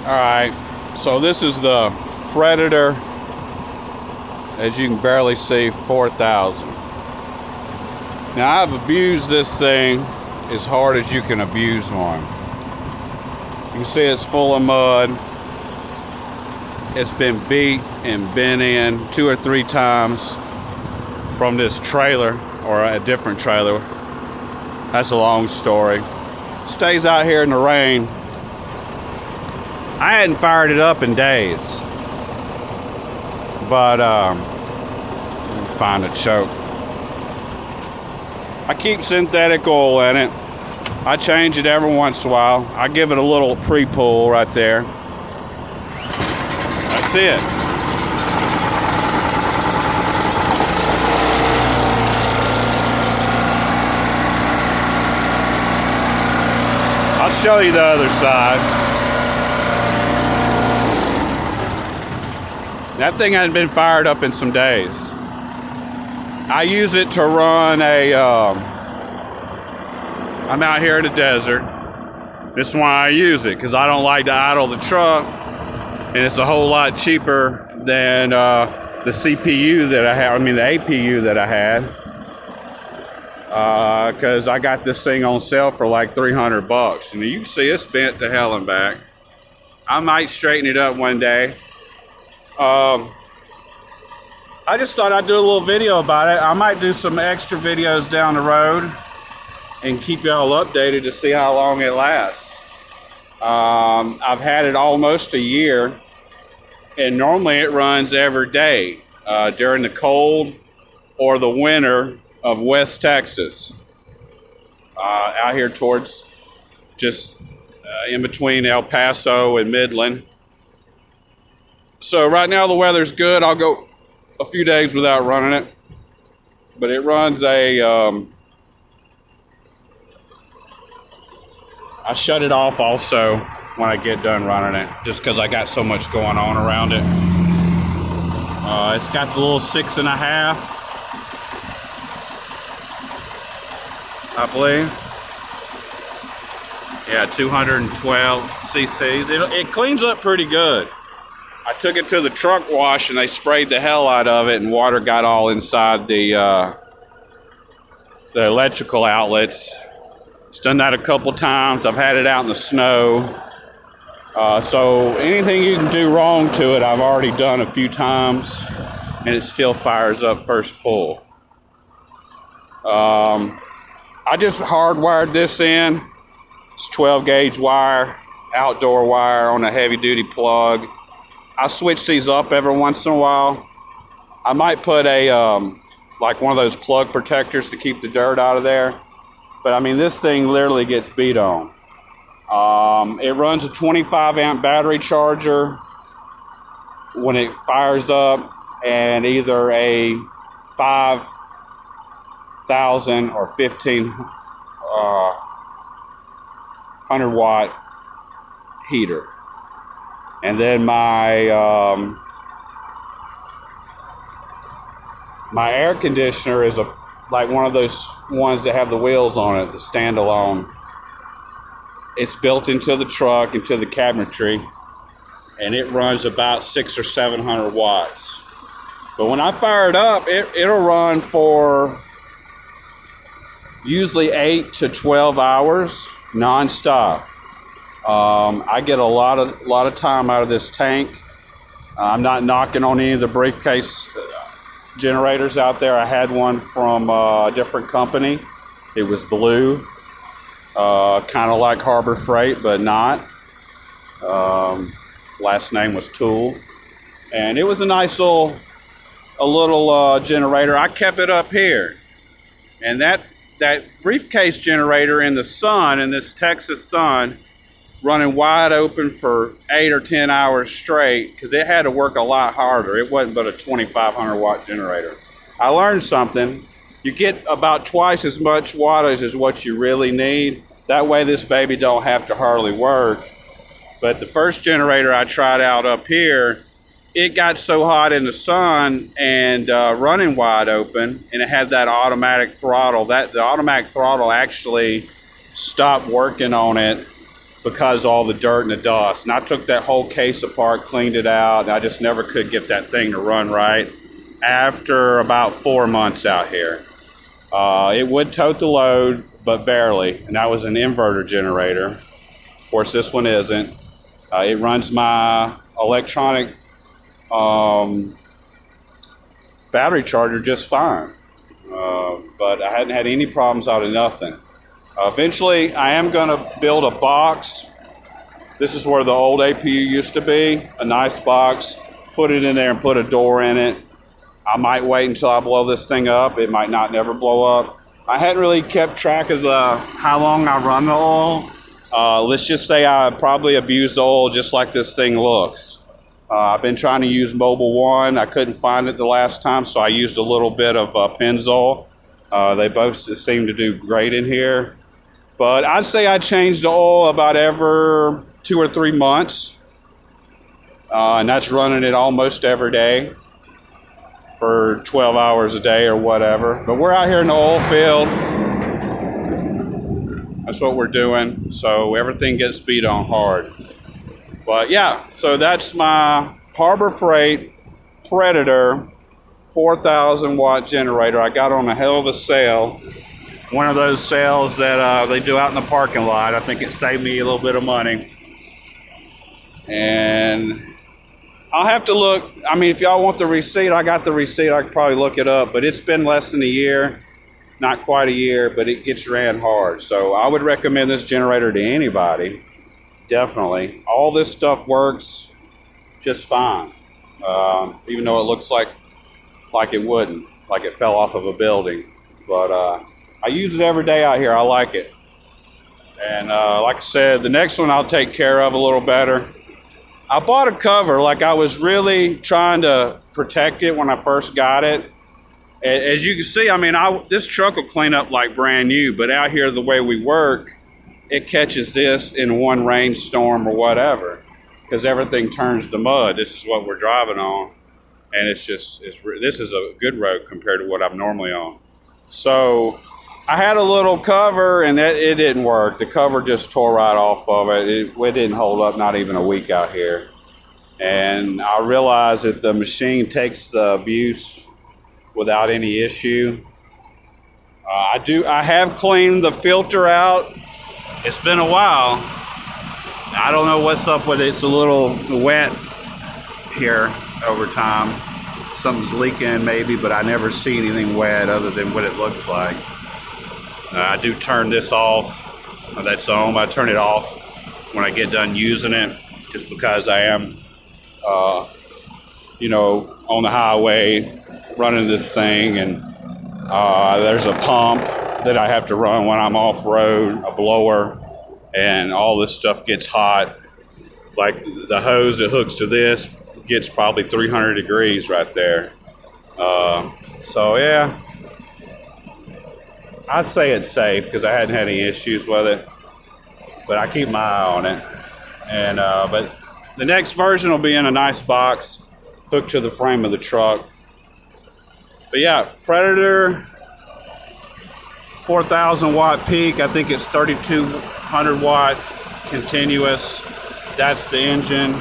Alright, so this is the Predator, as you can barely see, 4000. Now I've abused this thing as hard as you can abuse one. You can see it's full of mud. It's been beat and been in 2 or 3 times from this trailer, or a different trailer. That's a long story. Stays out here in the rain. I hadn't fired it up in days, but find a choke. I keep synthetic oil in it. I change it every once in a while. I give it a little pre-pull right there. That's it. I'll show you the other side. That thing hasn't been fired up in some days. I use it to run I'm out here in the desert. This is why I use it, because I don't like to idle the truck, and it's a whole lot cheaper than the CPU that I have, the APU that I had, because I got this thing on sale for like $300. And you can see it's bent to hell and back. I might straighten it up one day. I just thought I'd do a little video about it. I might do some extra videos down the road and keep y'all updated to see how long it lasts. I've had it almost a year, and normally it runs every day during the cold or the winter of West Texas. Out here towards just in between El Paso and Midland. So right now the weather's good. I'll go a few days without running it, but it runs I shut it off also when I get done running it, just because I got so much going on around it. It's got the little 6.5, I believe. Yeah, 212 cc's. It cleans up pretty good. I took it to the truck wash and they sprayed the hell out of it, and water got all inside the electrical outlets. It's done that a couple times. I've had it out in the snow. So anything you can do wrong to it, I've already done a few times, and it still fires up first pull. I just hardwired this in. It's 12 gauge wire, outdoor wire on a heavy duty plug. I switch these up every once in a while. I might put a like one of those plug protectors to keep the dirt out of there. But this thing literally gets beat on. It runs a 25 amp battery charger when it fires up, and either a 5,000 or 1,500 watt heater. And then my air conditioner is like one of those ones that have the wheels on it, the standalone. It's built into the truck, into the cabinetry, and it runs about 600 or 700 watts. But when I fire it up, it'll run for usually 8 to 12 hours nonstop. I get a lot of time out of this tank. I'm not knocking on any of the briefcase generators out there. I had one from a different company. It was blue, kind of like Harbor Freight, but not. Last name was Tool, and it was a nice little generator. I kept it up here, and that briefcase generator in the sun, in this Texas sun, running wide open for 8 or 10 hours straight, because it had to work a lot harder. It wasn't but a 2,500 watt generator. I learned something. You get about twice as much wattage as what you really need. That way this baby don't have to hardly work. But the first generator I tried out up here, it got so hot in the sun and running wide open, and it had that automatic throttle. The automatic throttle actually stopped working on it because of all the dirt and the dust. And I took that whole case apart, cleaned it out, and I just never could get that thing to run right after about 4 months out here. It would tote the load, but barely, and that was an inverter generator. Of course, this one isn't. It runs my electronic battery charger just fine, but I hadn't had any problems out of nothing. Eventually, I am going to build a box. This is where the old APU used to be, a nice box. Put it in there and put a door in it. I might wait until I blow this thing up. It might not never blow up. I hadn't really kept track of how long I run the oil. Let's just say I probably abused the oil just like this thing looks. I've been trying to use Mobil 1. I couldn't find it the last time, so I used a little bit of Pennzoil. They both seem to do great in here. But I'd say I change the oil about every 2 or 3 months. And that's running it almost every day for 12 hours a day or whatever. But we're out here in the oil field. That's what we're doing. So everything gets beat on hard. But yeah, so that's my Harbor Freight Predator 4,000 watt generator. I got on a hell of a sale. One of those sales that they do out in the parking lot. I think it saved me a little bit of money. And I'll have to look. I mean, if y'all want the receipt, I got the receipt. I could probably look it up. But it's been less than a year. Not quite a year, but it gets ran hard. So I would recommend this generator to anybody. Definitely. All this stuff works just fine. Even though it looks like it wouldn't. Like it fell off of a building. But I use it every day out here. I like it. And like I said, the next one I'll take care of a little better. I bought a cover. Like I was really trying to protect it when I first got it. As you can see, I mean, this truck will clean up like brand new, but out here the way we work, it catches this in one rainstorm or whatever, because everything turns to mud. This is what we're driving on, and this is a good road compared to what I'm normally on. So I had a little cover, and it didn't work. The cover just tore right off of it. It didn't hold up, not even a week out here. And I realized that the machine takes the abuse without any issue. I have cleaned the filter out. It's been a while. I don't know what's up with it. It's a little wet here over time. Something's leaking maybe, but I never see anything wet other than what it looks like. I do turn this off. That's on. I turn it off when I get done using it, just because I am, on the highway running this thing, and there's a pump that I have to run when I'm off-road, a blower, and all this stuff gets hot. Like the hose that hooks to this gets probably 300 degrees right there. So yeah, I'd say it's safe because I hadn't had any issues with it, but I keep my eye on it. And but the next version will be in a nice box hooked to the frame of the truck. But yeah, Predator 4,000 watt peak. I think it's 3,200 watt continuous. That's the engine.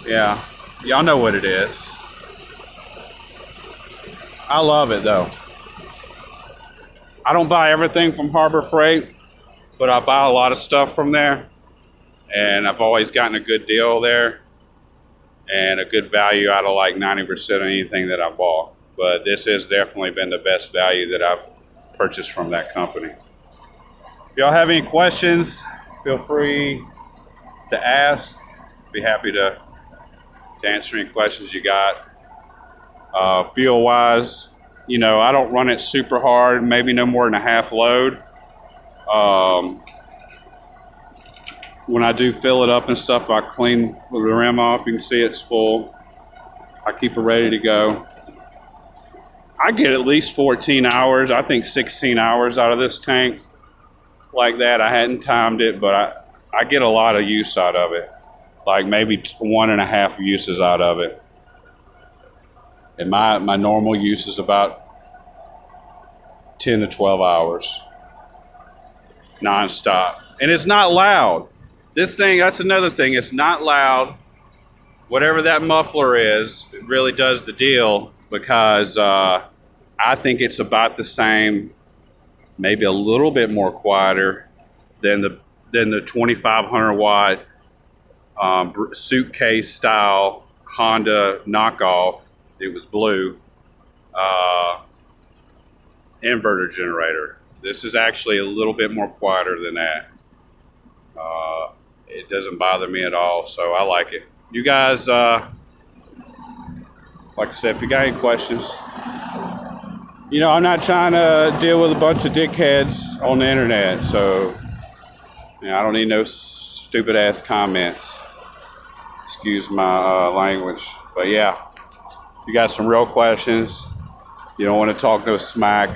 Yeah, y'all know what it is. I love it though. I don't buy everything from Harbor Freight, but I buy a lot of stuff from there. And I've always gotten a good deal there and a good value out of like 90% of anything that I bought. But this has definitely been the best value that I've purchased from that company. If y'all have any questions, feel free to ask. Be happy to answer any questions you got. Fuel wise, I don't run it super hard, maybe no more than a half load. When I do fill it up and stuff, I clean the rim off. You can see it's full. I keep it ready to go. I get at least 14 hours, I think 16 hours out of this tank like that. I hadn't timed it, but I get a lot of use out of it. Like maybe 1.5 uses out of it. And my normal use is about 10 to 12 hours nonstop. And it's not loud. This thing, that's another thing. It's not loud. Whatever that muffler is, it really does the deal, because I think it's about the same, maybe a little bit more quieter than the 2500 watt suitcase style Honda knockoff. It was blue inverter generator. This is actually a little bit more quieter than that. It doesn't bother me at all, so I like it. You guys, like I said, if you got any questions, you know, I'm not trying to deal with a bunch of dickheads on the internet, so you know, I don't need no stupid ass comments. Excuse my language, but yeah, you got some real questions. You don't want to talk no smack,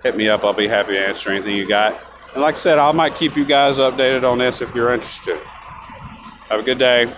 hit me up. I'll be happy to answer anything you got. And like I said, I might keep you guys updated on this if you're interested. Have a good day.